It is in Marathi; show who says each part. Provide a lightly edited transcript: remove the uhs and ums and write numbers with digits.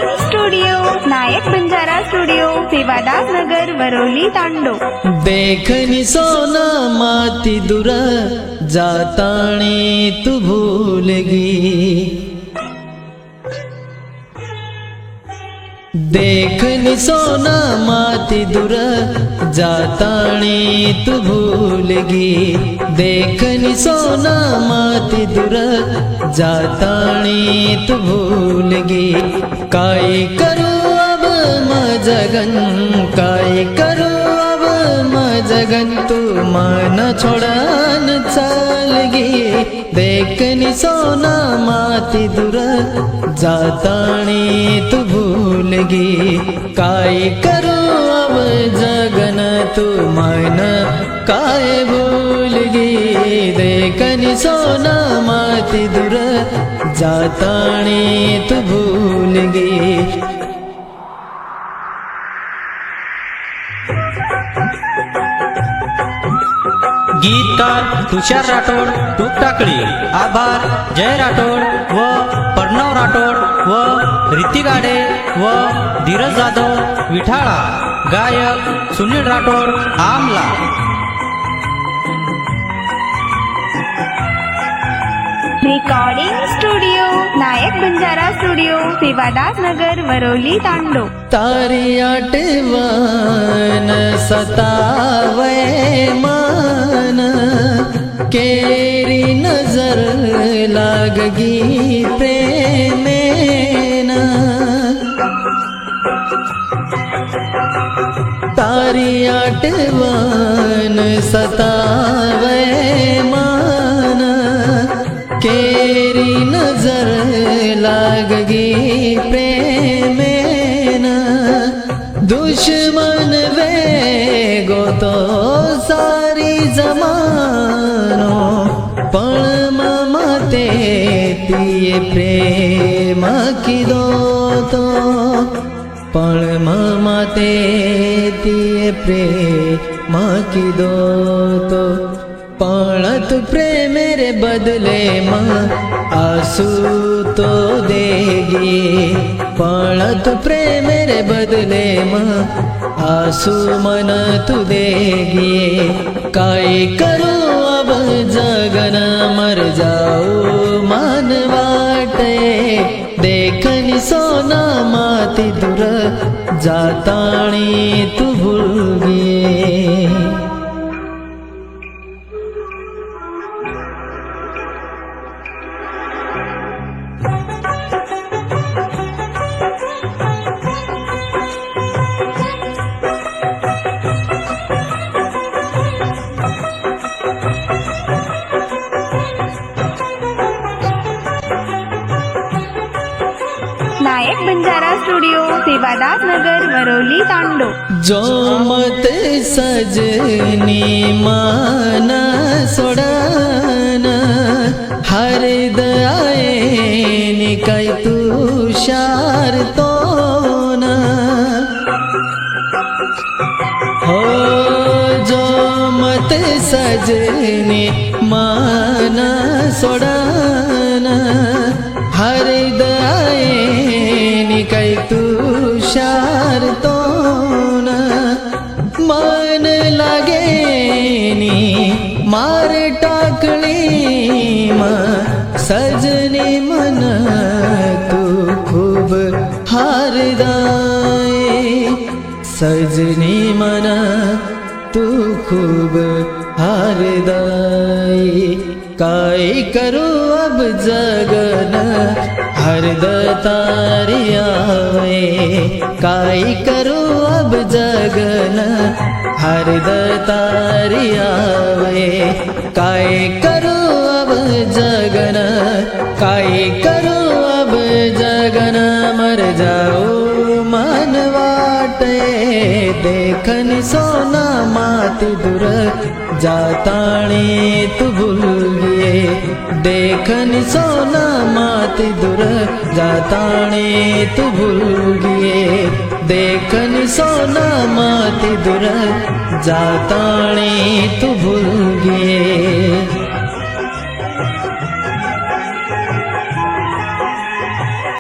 Speaker 1: रेकॉर्डिंग स्टुडिओ नायक बंजारा स्टुडिओ सेवादास नगर वरोली तांडो।
Speaker 2: देखनी सोना माती दूर जाताणी तू भूलगी, देखनी सोना माती दूर जाताणी तू भूलगी, देखनी सोना माती दूर जाताणी तू भूलगी। काय करू अब मजगन, काय करू अब मजगन, तू मन छोड़न चलगी। देखनी सोना माती दूर जाताणी तू भूलगी, काय करू अब जगन तू मन काय भूलगी। देखनी सोना माती दूर जाताणी तू भूलगी।
Speaker 3: गीतकार तुषार राठोड टूकटाकळी, आभार जय राठोड व प्रणव राठोड व रीती गाडे व धीरज जाधव विठाळा। गायक सुनील राठोड आमला।
Speaker 1: रेकॉर्डिंग स्टुडिओ नायक बंजारा स्टुडिओ सेवादास नगर वरोली तांडो।
Speaker 2: तारी आठवण सतावय मन, केरी नजर लागगी प्रेमेन। तारी आठवण सतावय मन, केरी नजर लागगी प्रेमेन। दुश्मन वेगो तो सारी जमानो, पण ममते तिये प्रेम किदो तो, पण ममते तिये प्रेम किदो तो। पणत प्रेमेरे बदले आंसू तो देगी, पणत प्रेमेरे बदले आंसू मन तू देगी। काय करू अब जगन मर जाऊ मन वाटे, देखनी सोना माती दूर जाताणी तू भूलगी।
Speaker 1: नायक बंजारा स्टुडिओ सेवादास नगर वरोली तांडो।
Speaker 2: जो मत सजनी मान सोडन, हरद आये काय तुषार तो न हो। जो मत सजनी मान सोडन, हरद आये काय तुषार तो न। मन लागेनी मार टाकली सजनी मन, तू खूब हारदाय। सजनी मन तू खूब हारदाय। काय करू अब जगन हरद तारी आवे, काय करू अब जगन हरद तारी आवे। काय करू अब जगन, काय करू अब जगन मर जाऊ मन वाटे। देखनी सोना माती दूर जाताणी तू भूलगी, देखनी सोना माती दूर जाताणी तू भूलगी। देखनी सोना माती दूर जाताणी तू